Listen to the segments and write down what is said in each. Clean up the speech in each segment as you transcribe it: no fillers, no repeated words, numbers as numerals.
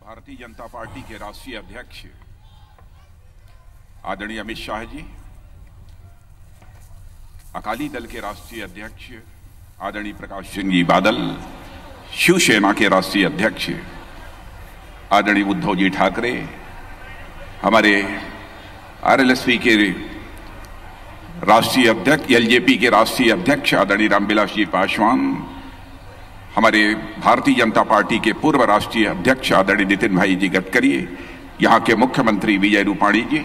Bharatiya Janata party के राष्ट्रीय अध्यक्ष आदरणीय अमित शाह जी, अकाली दल के राष्ट्रीय अध्यक्ष आदरणीय प्रकाश सिंह जी बादल, शिवसेना के राष्ट्रीय अध्यक्ष आदरणीय उद्धव जी ठाकरे, हमारे आरएलएसपी के राष्ट्रीय अध्यक्ष, एलजेपी के राष्ट्रीय अध्यक्ष आदरणीय रामविलास जी पासवान, हमारे भारतीय जनता पार्टी के पूर्व राष्ट्रीय अध्यक्ष आदरणीय नितिन भाई जी गडकरी, यहाँ के मुख्यमंत्री विजय रूपाणी जी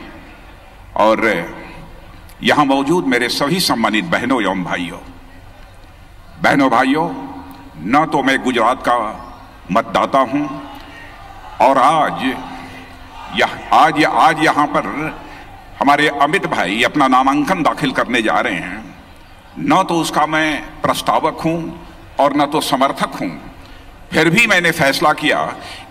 और यहाँ मौजूद मेरे सभी सम्मानित बहनों एवं भाइयों, न तो मैं गुजरात का मतदाता हूँ और आज यहाँ पर हमारे अमित भाई अपना नामांकन दाखिल करने जा रहे हैं, न तो उसका मैं प्रस्तावक हूँ और न तो समर्थक हूं। फिर भी मैंने फैसला किया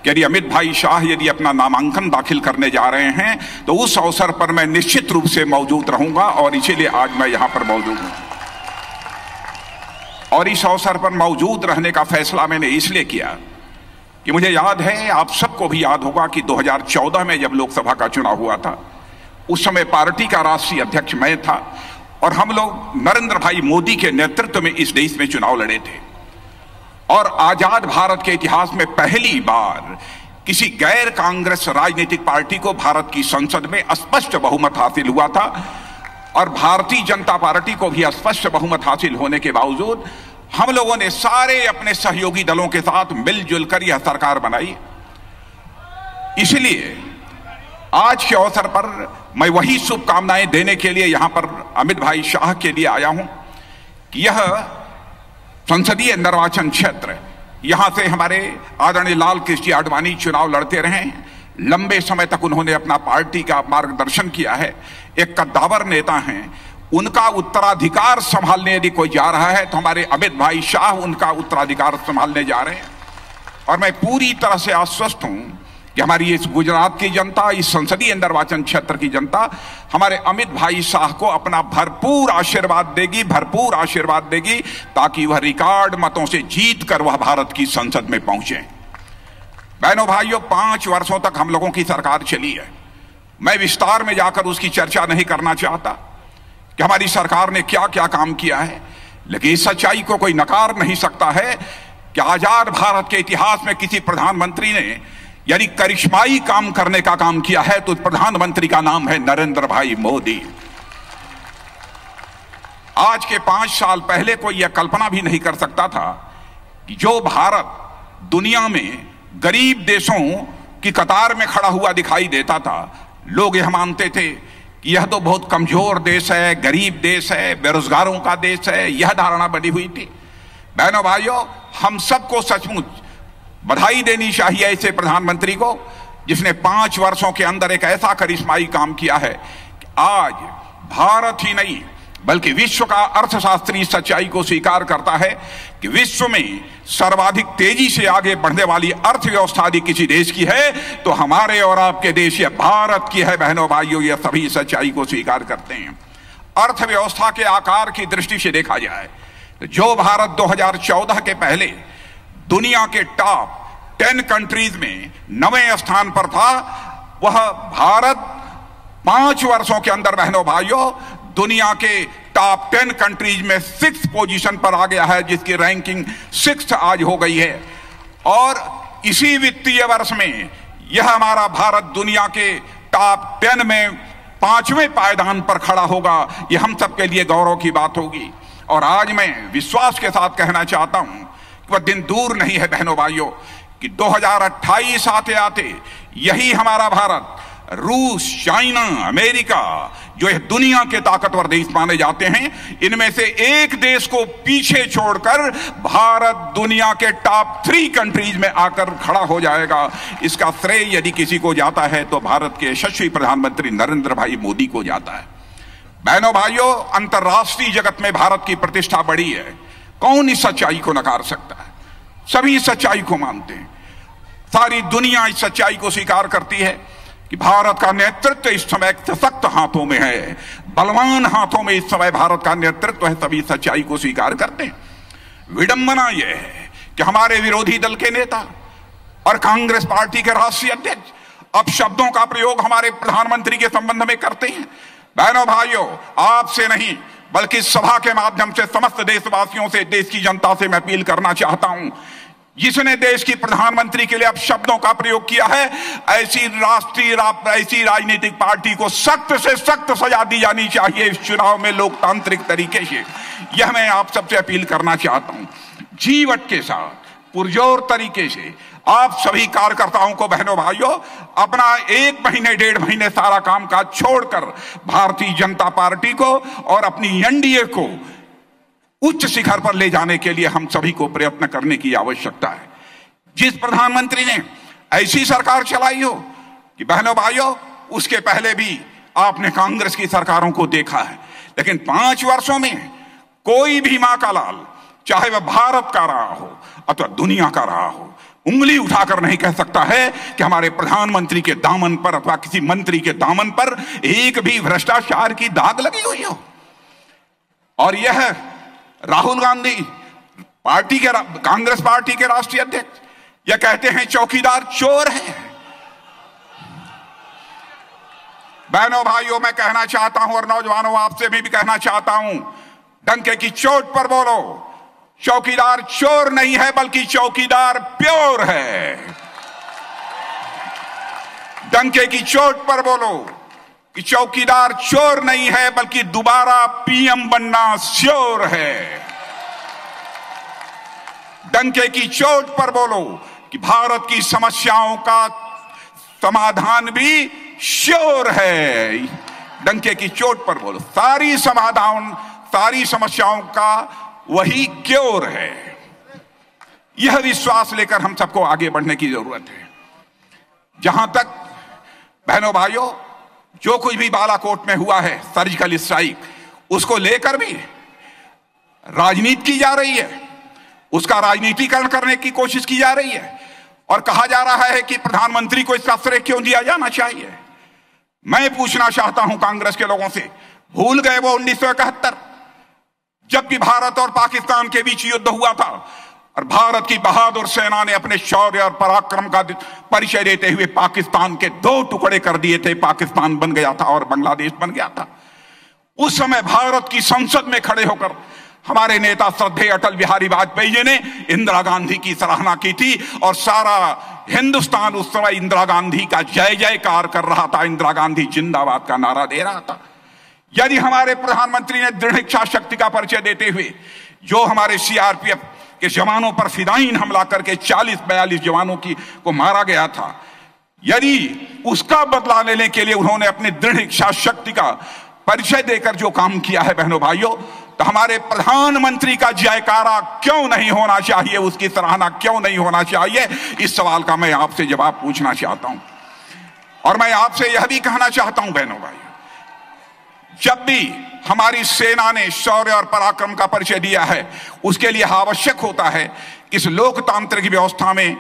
कि यदि अमित भाई शाह यदि अपना नामांकन दाखिल करने जा रहे हैं तो उस अवसर पर मैं निश्चित रूप से मौजूद रहूंगा और इसीलिए आज मैं यहां पर मौजूद हूं। और इस अवसर पर मौजूद रहने का फैसला मैंने इसलिए किया कि मुझे याद है, आप सबको भी याद होगा कि 2014 में जब लोकसभा का चुनाव हुआ था, उस समय पार्टी का राष्ट्रीय अध्यक्ष मैं था और हम लोग नरेंद्र भाई मोदी के नेतृत्व में इस देश में चुनाव लड़े थे और आजाद भारत के इतिहास में पहली बार किसी गैर कांग्रेस राजनीतिक पार्टी को भारत की संसद में स्पष्ट बहुमत हासिल हुआ था और भारतीय जनता पार्टी को भी स्पष्ट बहुमत हासिल होने के बावजूद हम लोगों ने सारे अपने सहयोगी दलों के साथ मिलजुल कर यह सरकार बनाई। इसलिए आज के अवसर पर मैं वही शुभकामनाएं देने के लिए यहां पर अमित भाई शाह के लिए आया हूं कि यह संसदीय निर्वाचन क्षेत्र, यहां से हमारे आदरणीय लाल कृष्ण आडवाणी चुनाव लड़ते रहे, लंबे समय तक उन्होंने अपना पार्टी का मार्गदर्शन किया है, एक कद्दावर नेता हैं, उनका उत्तराधिकार संभालने यदि कोई जा रहा है तो हमारे अमित भाई शाह उनका उत्तराधिकार संभालने जा रहे हैं। और मैं पूरी तरह से आश्वस्त हूं कि हमारी इस गुजरात की जनता, इस संसदीय निर्वाचन क्षेत्र की जनता हमारे अमित भाई शाह को अपना भरपूर आशीर्वाद देगी ताकि वह रिकॉर्ड मतों से जीत कर वह भारत की संसद में पहुंचे। बहनों भाइयों, 5 वर्षों तक हम लोगों की सरकार चली है। मैं विस्तार में जाकर उसकी चर्चा नहीं करना चाहता कि हमारी सरकार ने क्या क्या काम किया है, लेकिन इस सच्चाई को कोई नकार नहीं सकता है कि आजाद भारत के इतिहास में किसी प्रधानमंत्री ने यानी करिश्माई काम करने का काम किया है तो प्रधानमंत्री का नाम है नरेंद्र भाई मोदी। आज के 5 साल पहले कोई यह कल्पना भी नहीं कर सकता था कि जो भारत दुनिया में गरीब देशों की कतार में खड़ा हुआ दिखाई देता था, लोग यह मानते थे कि यह तो बहुत कमजोर देश है, गरीब देश है, बेरोजगारों का देश है, यह धारणा बनी हुई थी। बहनों भाइयों, हम सबको सचमुच बधाई देनी चाहिए ऐसे प्रधानमंत्री को जिसने 5 वर्षों के अंदर एक ऐसा करिश्माई काम किया है कि आज भारत ही नहीं बल्कि विश्व का अर्थशास्त्री सच्चाई को स्वीकार करता है कि विश्व में सर्वाधिक तेजी से आगे बढ़ने वाली अर्थव्यवस्था यदि किसी देश की है तो हमारे और आपके देश या भारत की है। बहनों भाइयों, यह सभी सच्चाई को स्वीकार करते हैं। अर्थव्यवस्था के आकार की दृष्टि से देखा जाए तो जो भारत 2014 के पहले दुनिया के टॉप 10 कंट्रीज में 9वें स्थान पर था, वह भारत 5 वर्षों के अंदर बहनों भाइयों दुनिया के टॉप 10 कंट्रीज में 6th पोजीशन पर आ गया है, जिसकी रैंकिंग 6th आज हो गई है। और इसी वित्तीय वर्ष में यह हमारा भारत दुनिया के टॉप 10 में 5वें पायदान पर खड़ा होगा। यह हम सबके लिए गौरव की बात होगी। और आज मैं विश्वास के साथ कहना चाहता हूं वह दिन दूर नहीं है बहनों भाइयों कि 2028 आते आते यही हमारा भारत रूस, चाइना, अमेरिका जो है दुनिया के ताकतवर देश माने जाते हैं, इनमें से एक देश को पीछे छोड़कर भारत दुनिया के टॉप 3 कंट्रीज में आकर खड़ा हो जाएगा। इसका श्रेय यदि किसी को जाता है तो भारत के यशस्वी प्रधानमंत्री नरेंद्र भाई मोदी को जाता है। बहनों भाइयों, अंतर्राष्ट्रीय जगत में भारत की प्रतिष्ठा बढ़ी है। कौन इस सच्चाई को नकार सकता है? सभी इस सच्चाई को मानते हैं। सारी दुनिया इस सच्चाई को स्वीकार करती है कि भारत का नेतृत्व इस समय सशक्त हाथों में है, बलवान हाथों में इस समय भारत का नेतृत्व है। सभी सच्चाई को स्वीकार करते हैं। विडंबना यह है कि हमारे विरोधी दल के नेता और कांग्रेस पार्टी के राष्ट्रीय अध्यक्ष अब शब्दों का प्रयोग हमारे प्रधानमंत्री के संबंध में करते हैं। बहनों भाइयों, आपसे नहीं बल्कि सभा के माध्यम से समस्त देशवासियों से, देश की जनता से मैं अपील करना चाहता हूं, जिसने देश की प्रधानमंत्री के लिए अब शब्दों का प्रयोग किया है, ऐसी राजनीतिक पार्टी को सख्त से सख्त सजा दी जानी चाहिए इस चुनाव में लोकतांत्रिक तरीके से। यह मैं आप सबसे अपील करना चाहता हूं। जीवट के साथ पुरजोर तरीके से आप सभी कार्यकर्ताओं को, बहनों भाइयों, अपना 1 महीने 1.5 महीने सारा कामकाज छोड़कर भारतीय जनता पार्टी को और अपनी एनडीए को उच्च शिखर पर ले जाने के लिए हम सभी को प्रयत्न करने की आवश्यकता है। जिस प्रधानमंत्री ने ऐसी सरकार चलाई हो कि बहनों भाइयों, उसके पहले भी आपने कांग्रेस की सरकारों को देखा है, लेकिन 5 वर्षों में कोई भी मां का लाल, चाहे वह भारत का रहा हो अथवा दुनिया का रहा हो, उंगली उठाकर नहीं कह सकता है कि हमारे प्रधानमंत्री के दामन पर अथवा किसी मंत्री के दामन पर एक भी भ्रष्टाचार की दाग लगी हुई हो। और यह राहुल गांधी पार्टी के, कांग्रेस पार्टी के राष्ट्रीय अध्यक्ष, यह कहते हैं चौकीदार चोर है। बहनों भाइयों, मैं कहना चाहता हूं और नौजवानों आपसे भी कहना चाहता हूं, डंके की चोट पर बोलो, चौकीदार चोर नहीं है बल्कि चौकीदार प्योर है। डंके की चोट पर बोलो कि चौकीदार चोर नहीं है बल्कि दोबारा पीएम बनना श्योर है। डंके की चोट पर बोलो कि भारत की समस्याओं का समाधान भी श्योर है। डंके की चोट पर बोलो, सारी समाधान, सारी समस्याओं का वही क्योर है। यह विश्वास लेकर हम सबको आगे बढ़ने की जरूरत है। जहां तक बहनों भाइयों, जो कुछ भी बालाकोट में हुआ है, सर्जिकल स्ट्राइक, उसको लेकर भी राजनीति की जा रही है, उसका राजनीतिकरण करने की कोशिश की जा रही है और कहा जा रहा है कि प्रधानमंत्री को इसका श्रेय क्यों दिया जाना चाहिए। मैं पूछना चाहता हूं कांग्रेस के लोगों से, भूल गए वो 1971 जबकि भारत और पाकिस्तान के बीच युद्ध हुआ था और भारत की बहादुर सेना ने अपने शौर्य और पराक्रम का परिचय देते हुए पाकिस्तान के 2 टुकड़े कर दिए थे। पाकिस्तान बन गया था और बांग्लादेश बन गया था। उस समय भारत की संसद में खड़े होकर हमारे नेता श्रद्धेय अटल बिहारी वाजपेयी जी ने इंदिरा गांधी की सराहना की थी और सारा हिंदुस्तान उस समय इंदिरा गांधी का जय जयकार कर रहा था, इंदिरा गांधी जिंदाबाद का नारा दे रहा था। यदि हमारे प्रधानमंत्री ने दृढ़ इच्छा शक्ति का परिचय देते हुए जो हमारे सीआरपीएफ के जवानों पर फिदायीन हमला करके 40-42 जवानों को मारा गया था, यदि उसका बदला लेने के लिए उन्होंने अपनी दृढ़ इच्छा शक्ति का परिचय देकर जो काम किया है बहनों भाइयों, तो हमारे प्रधानमंत्री का जयकारा क्यों नहीं होना चाहिए, उसकी सराहना क्यों नहीं होना चाहिए? इस सवाल का मैं आपसे जवाब पूछना चाहता हूं। और मैं आपसे यह भी कहना चाहता हूं बहनों भाई, जब भी हमारी सेना ने शौर्य और पराक्रम का परिचय दिया है, उसके लिए आवश्यक होता है कि इस लोकतांत्रिक व्यवस्था में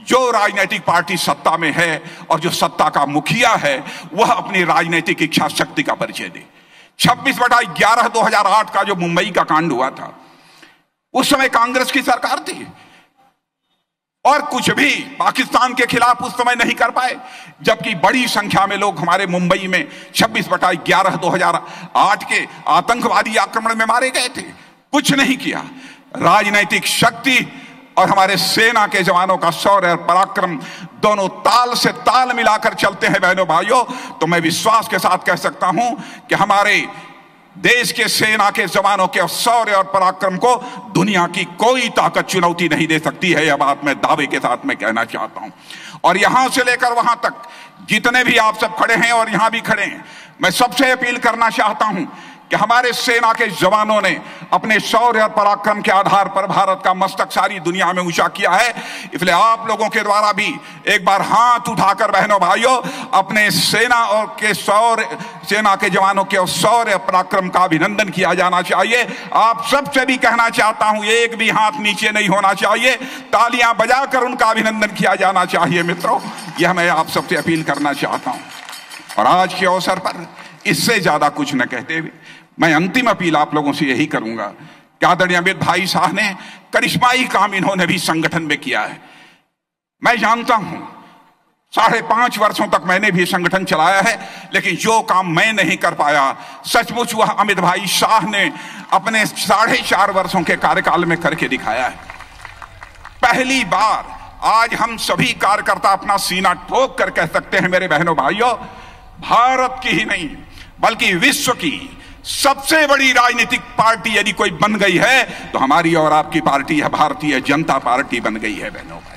जो राजनीतिक पार्टी सत्ता में है और जो सत्ता का मुखिया है, वह अपनी राजनीतिक इच्छा शक्ति का परिचय दे। 26/11/2008 का जो मुंबई का कांड हुआ था, उस समय कांग्रेस की सरकार थी और कुछ भी पाकिस्तान के खिलाफ उस समय नहीं कर पाए, जबकि बड़ी संख्या में लोग हमारे मुंबई में 26/11/2008 के आतंकवादी आक्रमण में मारे गए थे। कुछ नहीं किया। राजनीतिक शक्ति और हमारे सेना के जवानों का शौर्य और पराक्रम दोनों ताल से ताल मिलाकर चलते हैं बहनों भाइयों, तो मैं विश्वास के साथ कह सकता हूं कि हमारे देश के सेना के जवानों के शौर्य और पराक्रम को दुनिया की कोई ताकत चुनौती नहीं दे सकती है। यह बात मैं दावे के साथ में कहना चाहता हूं। और यहां से लेकर वहां तक जितने भी आप सब खड़े हैं और यहां भी खड़े हैं, मैं सबसे अपील करना चाहता हूं कि हमारे सेना के जवानों ने अपने शौर्य और पराक्रम के आधार पर भारत का मस्तक सारी दुनिया में ऊंचा किया है। इसलिए आप लोगों के द्वारा भी एक बार हाथ उठाकर बहनों भाइयों अपने सेना के जवानों के शौर्य पराक्रम का अभिनंदन किया जाना चाहिए। आप सबसे भी कहना चाहता हूं, एक भी हाथ नीचे नहीं होना चाहिए, तालियां बजाकर उनका अभिनंदन किया जाना चाहिए। मित्रों, यह मैं आप सबसे अपील करना चाहता हूं। और आज के अवसर पर इससे ज्यादा कुछ न कहते हुए मैं अंतिम अपील आप लोगों से यही करूंगा कि आदरणीय अमित भाई साहब ने करिश्माई काम इन्होंने भी संगठन में किया है। मैं जानता हूं 5.5 वर्षों तक मैंने भी संगठन चलाया है, लेकिन जो काम मैं नहीं कर पाया, सचमुच वह अमित भाई शाह ने अपने 4.5 वर्षों के कार्यकाल में करके दिखाया है। पहली बार आज हम सभी कार्यकर्ता अपना सीना ठोक कर कह सकते हैं, मेरे बहनों भाइयों, भारत की ही नहीं बल्कि विश्व की सबसे बड़ी राजनीतिक पार्टी यदि कोई बन गई है तो हमारी और आपकी पार्टी है, भारतीय जनता पार्टी बन गई है बहनों भाई।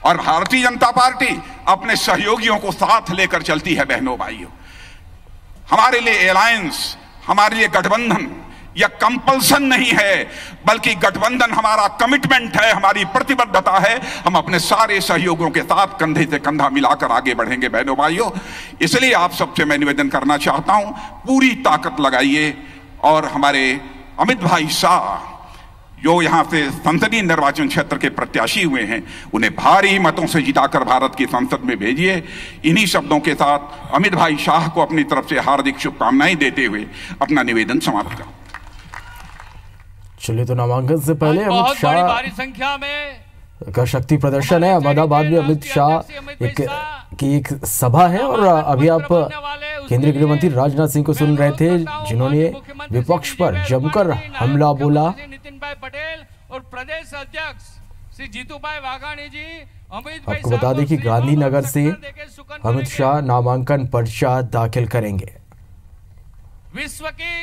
और भारतीय जनता पार्टी अपने सहयोगियों को साथ लेकर चलती है बहनों भाइयों। हमारे लिए अलायंस, हमारे लिए गठबंधन यह कंपल्सन नहीं है, बल्कि गठबंधन हमारा कमिटमेंट है, हमारी प्रतिबद्धता है। हम अपने सारे सहयोगियों के साथ कंधे से कंधा मिलाकर आगे बढ़ेंगे बहनों भाइयों। इसलिए आप सबसे मैं निवेदन करना चाहता हूं, पूरी ताकत लगाइए और हमारे अमित भाई शाह जो यहां से संसदीय निर्वाचन क्षेत्र के प्रत्याशी हुए हैं, उन्हें भारी मतों से जिताकर भारत की संसद में भेजिए। इन्हीं शब्दों के साथ अमित भाई शाह को अपनी तरफ से हार्दिक शुभकामनाएं देते हुए अपना निवेदन समाप्त करूं। चलिए, तो नामांकन से पहले अमित शाह भारी संख्या में का शक्ति प्रदर्शन है। अहमदाबाद में अमित शाह एक सभा है और अभी आप केंद्रीय गृह मंत्री राजनाथ सिंह को सुन रहे थे, जिन्होंने विपक्ष पर जमकर हमला बोला। नितिन भाई पटेल और प्रदेश अध्यक्ष श्री जीतू भाई वाघाणी जी, अमित भाई आपको बता दें कि गांधीनगर से अमित शाह नामांकन पर्चा दाखिल करेंगे। विश्व की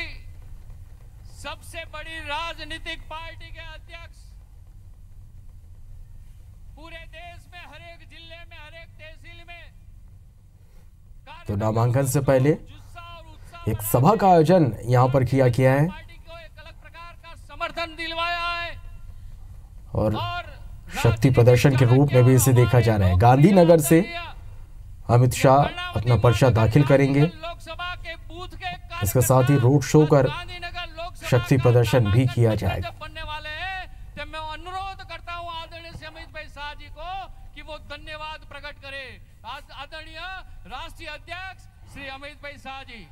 सबसे बड़ी राजनीतिक पार्टी के अध्यक्ष, पूरे देश में हर एक जिले में, हर एक तहसील में तो नामांकन से पहले एक सभा का आयोजन यहां पर किया गया है पार्टी को एक अलग प्रकार का समर्थन दिलवाया है और शक्ति प्रदर्शन के रूप में भी इसे देखा जा रहा है। गांधीनगर से अमित शाह अपना पर्चा दाखिल करेंगे। लोकसभा के बूथ के इसके साथ ही रोड शो कर शक्ति प्रदर्शन भी किया जाएगा। बनने वाले हैं, तो मैं अनुरोध करता हूं आदरणीय श्री अमित भाई शाह जी को कि वो धन्यवाद प्रकट करें। आदरणीय राष्ट्रीय अध्यक्ष श्री अमित भाई शाह जी।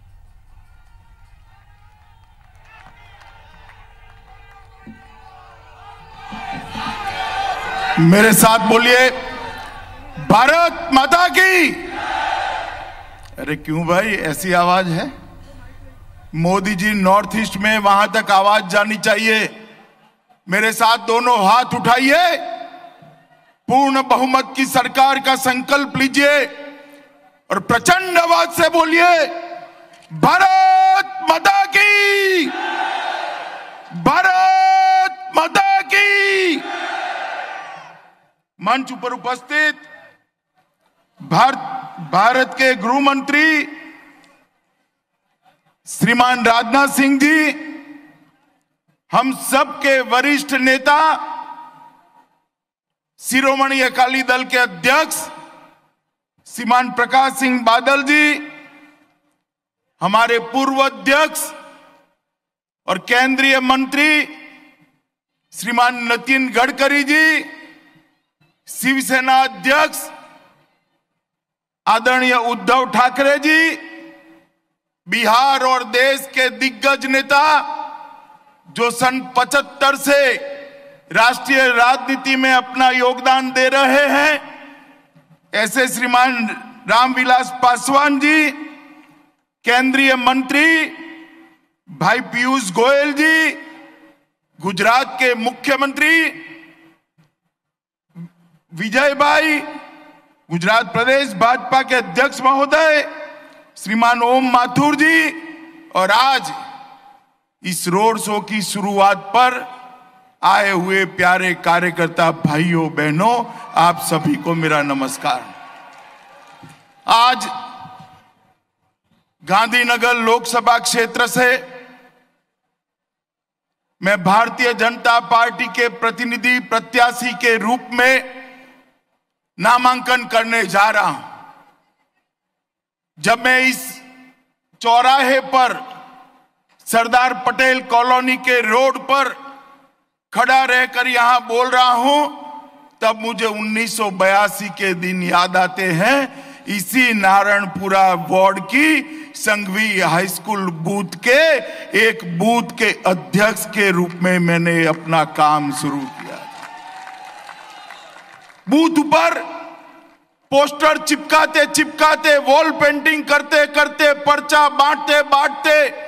मेरे साथ बोलिए, भारत माता की। अरे क्यों भाई, ऐसी आवाज है? मोदी जी नॉर्थ ईस्ट में, वहां तक आवाज जानी चाहिए। मेरे साथ दोनों हाथ उठाइए, पूर्ण बहुमत की सरकार का संकल्प लीजिए और प्रचंड आवाज से बोलिए, भारत माता की, भारत माता की। मंच पर उपस्थित भारत के गृह मंत्री श्रीमान राजनाथ सिंह जी, हम सब के वरिष्ठ नेता, शिरोमणि अकाली दल के अध्यक्ष श्रीमान प्रकाश सिंह बादल जी, हमारे पूर्व अध्यक्ष और केंद्रीय मंत्री श्रीमान नितिन गडकरी जी, शिवसेना अध्यक्ष आदरणीय उद्धव ठाकरे जी, बिहार और देश के दिग्गज नेता जो सन 75 से राष्ट्रीय राजनीति में अपना योगदान दे रहे हैं, ऐसे श्रीमान रामविलास पासवान जी, केंद्रीय मंत्री भाई पीयूष गोयल जी, गुजरात के मुख्यमंत्री विजय भाई, गुजरात प्रदेश भाजपा के अध्यक्ष महोदय श्रीमान ओम माथुर जी, और आज इस रोड शो की शुरुआत पर आए हुए प्यारे कार्यकर्ता भाइयों बहनों, आप सभी को मेरा नमस्कार। आज गांधीनगर लोकसभा क्षेत्र से मैं भारतीय जनता पार्टी के प्रतिनिधि प्रत्याशी के रूप में नामांकन करने जा रहा हूं। जब मैं इस चौराहे पर सरदार पटेल कॉलोनी के रोड पर खड़ा रहकर यहां बोल रहा हूं, तब मुझे 1982 के दिन याद आते हैं। इसी नारायणपुरा वार्ड की संघवी हाई स्कूल बूथ के एक बूथ के अध्यक्ष के रूप में मैंने अपना काम शुरू किया। बूथ पर पोस्टर चिपकाते चिपकाते, वॉल पेंटिंग करते करते, पर्चा बांटते बांटते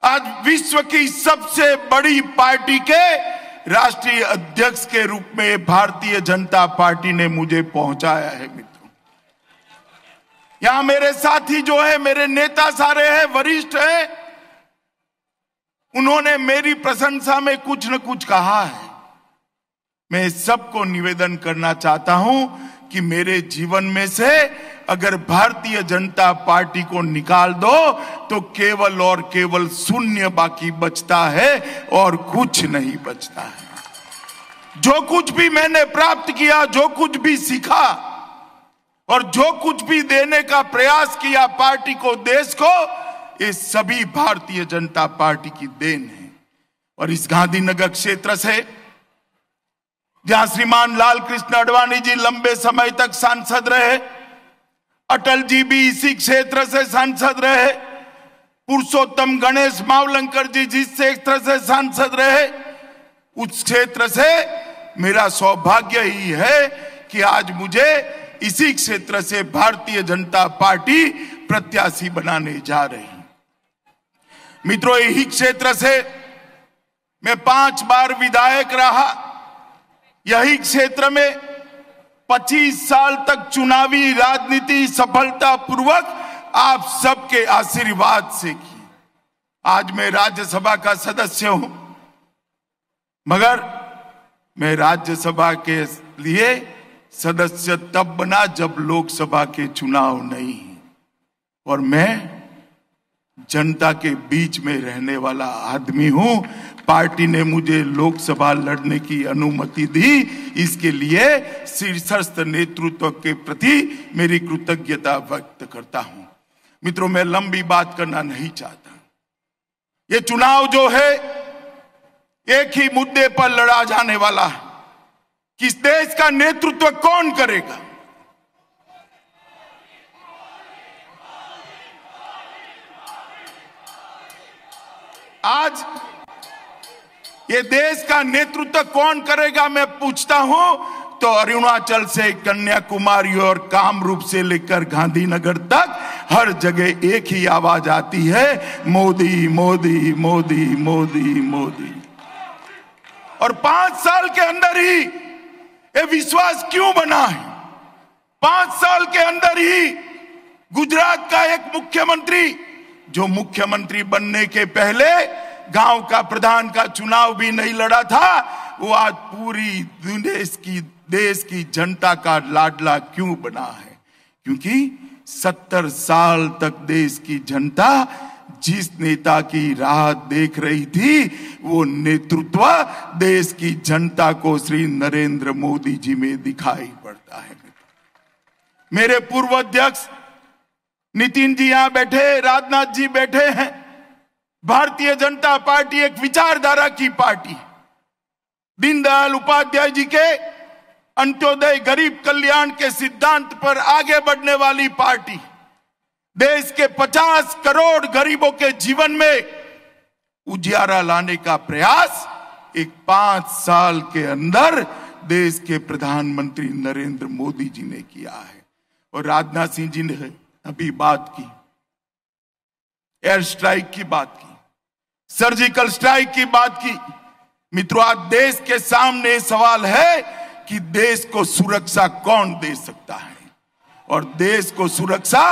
आज विश्व की सबसे बड़ी पार्टी के राष्ट्रीय अध्यक्ष के रूप में भारतीय जनता पार्टी ने मुझे पहुंचाया है। मित्रों, यहां मेरे साथी जो है, मेरे नेता सारे हैं, वरिष्ठ हैं, उन्होंने मेरी प्रशंसा में कुछ न कुछ कहा है। मैं सबको निवेदन करना चाहता हूं कि मेरे जीवन में से अगर भारतीय जनता पार्टी को निकाल दो तो केवल और केवल शून्य बाकी बचता है और कुछ नहीं बचता है। जो कुछ भी मैंने प्राप्त किया, जो कुछ भी सीखा और जो कुछ भी देने का प्रयास किया पार्टी को, देश को, ये सभी भारतीय जनता पार्टी की देन है। और इस गांधीनगर क्षेत्र से, जहां श्रीमान लाल कृष्ण आडवाणी जी लंबे समय तक सांसद रहे, अटल जी भी इसी क्षेत्र से सांसद रहे, पुरुषोत्तम गणेश मावलंकर जी जिस क्षेत्र से सांसद रहे, उस क्षेत्र से मेरा सौभाग्य ही है कि आज मुझे इसी क्षेत्र से भारतीय जनता पार्टी प्रत्याशी बनाने जा रही। मित्रों, यही क्षेत्र से मैं 5 बार विधायक रहा। यही क्षेत्र में 25 साल तक चुनावी राजनीति सफलतापूर्वक आप सबके आशीर्वाद से की। आज मैं राज्यसभा का सदस्य हूं, मगर मैं राज्यसभा के लिए सदस्य तब बना जब लोकसभा के चुनाव नहीं, और मैं जनता के बीच में रहने वाला आदमी हूं। पार्टी ने मुझे लोकसभा लड़ने की अनुमति दी, इसके लिए शीर्षस्थ नेतृत्व के प्रति मेरी कृतज्ञता व्यक्त करता हूं। मित्रों, मैं लंबी बात करना नहीं चाहता। ये चुनाव जो है एक ही मुद्दे पर लड़ा जाने वाला है कि इस देश का नेतृत्व कौन करेगा। आज ये देश का नेतृत्व कौन करेगा मैं पूछता हूं तो अरुणाचल से कन्याकुमारी और कामरूप से लेकर गांधीनगर तक हर जगह एक ही आवाज आती है, मोदी मोदी मोदी मोदी मोदी। और 5 साल के अंदर ही ये विश्वास क्यों बना है? 5 साल के अंदर ही गुजरात का एक मुख्यमंत्री, जो मुख्यमंत्री बनने के पहले गांव का प्रधान का चुनाव भी नहीं लड़ा था, वो आज पूरी देश की जनता का लाडला क्यों बना है? क्योंकि 70 साल तक देश की जनता जिस नेता की राह देख रही थी, वो नेतृत्व देश की जनता को श्री नरेंद्र मोदी जी में दिखाई पड़ता है। मेरे पूर्व अध्यक्ष नितिन जी यहां बैठे, राजनाथ जी बैठे हैं। भारतीय जनता पार्टी एक विचारधारा की पार्टी, दीनदयाल उपाध्याय जी के अंत्योदय गरीब कल्याण के सिद्धांत पर आगे बढ़ने वाली पार्टी, देश के 50 करोड़ गरीबों के जीवन में उजियारा लाने का प्रयास एक 5 साल के अंदर देश के प्रधानमंत्री नरेंद्र मोदी जी ने किया है। और राजनाथ सिंह जी ने अभी बात की, एयर स्ट्राइक की बात की, सर्जिकल स्ट्राइक की बात की। मित्रों, आज देश के सामने सवाल है कि देश को सुरक्षा कौन दे सकता है? और देश को सुरक्षा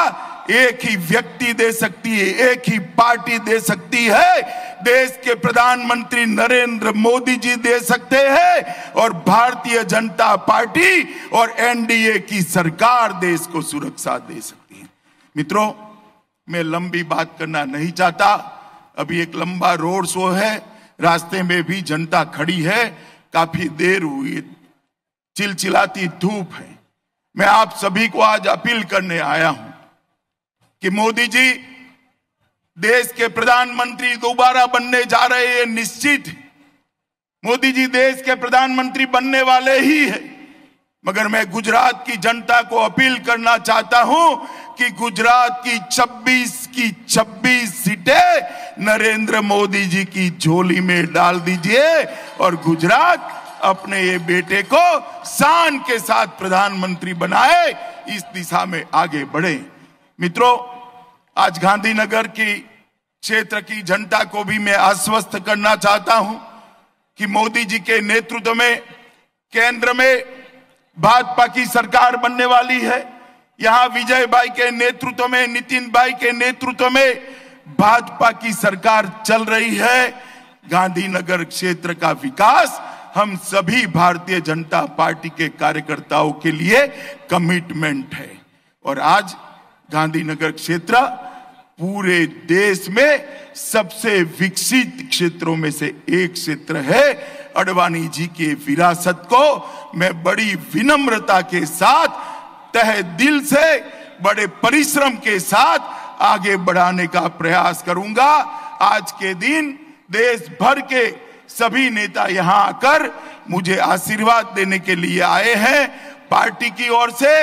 एक ही व्यक्ति दे सकती है, एक ही पार्टी दे सकती है। देश के प्रधानमंत्री नरेंद्र मोदी जी दे सकते हैं और भारतीय जनता पार्टी और एनडीए की सरकार देश को सुरक्षा दे सकती है। मित्रों, मैं लंबी बात करना नहीं चाहता। अभी एक लंबा रोड शो है, रास्ते में भी जनता खड़ी है, काफी देर हुई, चिलचिलाती धूप है। मैं आप सभी को आज अपील करने आया हूं कि मोदी जी देश के प्रधानमंत्री दोबारा बनने जा रहे हैं, निश्चित। मोदी जी देश के प्रधानमंत्री बनने वाले ही है, मगर मैं गुजरात की जनता को अपील करना चाहता हूं कि गुजरात की 26 सीटें नरेंद्र मोदी जी की झोली में डाल दीजिए और गुजरात अपने ये बेटे को शान के साथ प्रधानमंत्री बनाए, इस दिशा में आगे बढ़े। मित्रों, आज गांधीनगर की क्षेत्र की जनता को भी मैं आश्वस्त करना चाहता हूं कि मोदी जी के नेतृत्व में केंद्र में भाजपा की सरकार बनने वाली है। यहां विजय भाई के नेतृत्व में, नितिन भाई के नेतृत्व में भाजपा की सरकार चल रही है। गांधीनगर क्षेत्र का विकास हम सभी भारतीय जनता पार्टी के कार्यकर्ताओं के लिए कमिटमेंट है। और आज गांधीनगर क्षेत्र पूरे देश में सबसे विकसित क्षेत्रों में से एक क्षेत्र है। अडवाणी जी की विरासत को मैं बड़ी विनम्रता के साथ, तहे दिल से, बड़े परिश्रम के साथ आगे बढ़ाने का प्रयास करूंगा। आज के दिन देश भर के सभी नेता यहां आकर मुझे आशीर्वाद देने के लिए आए हैं, पार्टी की ओर से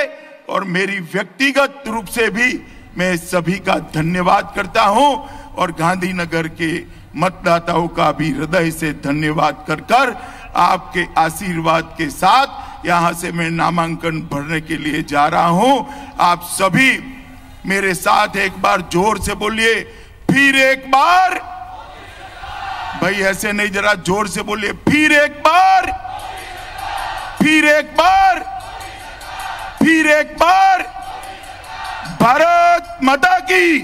और मेरी व्यक्तिगत रूप से भी मैं सभी का धन्यवाद करता हूं और गांधीनगर के मतदाताओं का भी हृदय से धन्यवाद कर आपके आशीर्वाद के साथ यहां से मैं नामांकन भरने के लिए जा रहा हूं। आप सभी मेरे साथ एक बार जोर से बोलिए, फिर एक बार। भाई ऐसे नहीं, जरा जोर से बोलिए, फिर एक बार, फिर एक बार, फिर एक बार। भारत माता की।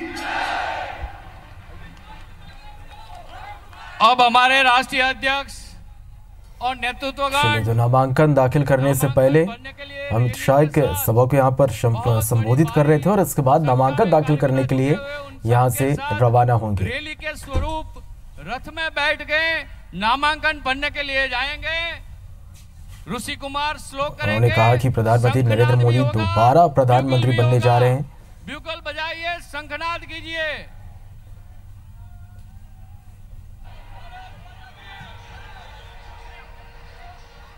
अब हमारे राष्ट्रीय अध्यक्ष और नेतृत्वगण जो नामांकन दाखिल करने से पहले अमित शाह के सभा को यहाँ पर संबोधित कर रहे थे और इसके बाद नामांकन दाखिल करने के लिए यहाँ से रवाना होंगे। रैली के स्वरूप रथ में बैठ गए नामांकन भरने के लिए जाएंगे। ऋषि कुमार श्लोक करेंगे। उन्होंने कहा कि प्रधानमंत्री नरेंद्र मोदी दोबारा प्रधानमंत्री बनने जा रहे हैं। ब्यूगल बजाइए, शंखनाद कीजिए।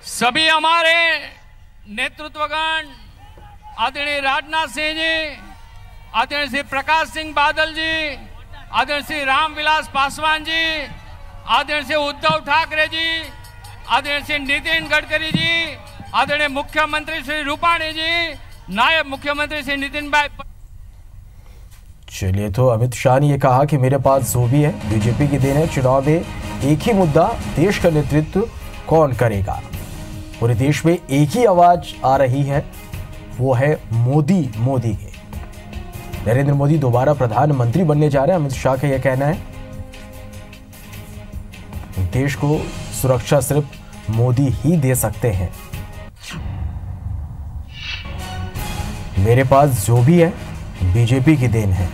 सभी हमारे नेतृत्वगण आदरणीय राजनाथ सिंह जी, आदरणीय श्री प्रकाश सिंह बादल जी, आदरणीय श्री रामविलास पासवान जी, आदरणीय श्री उद्धव ठाकरे जी, आदरणीय श्री नितिन गडकरी जी, आदरणीय मुख्यमंत्री श्री रूपाणी जी, नायब मुख्यमंत्री श्री नितिन भाई। चलिए, तो अमित शाह ने यह कहा कि मेरे पास जो भी है बीजेपी की देन है। चुनाव में एक ही मुद्दा, देश का नेतृत्व कौन करेगा। पूरे देश में एक ही आवाज आ रही है, वो है मोदी मोदी के। नरेंद्र मोदी दोबारा प्रधानमंत्री बनने जा रहे हैं, अमित शाह का यह कहना है। देश को सुरक्षा सिर्फ मोदी ही दे सकते हैं। मेरे पास जो भी है बीजेपी की देन है।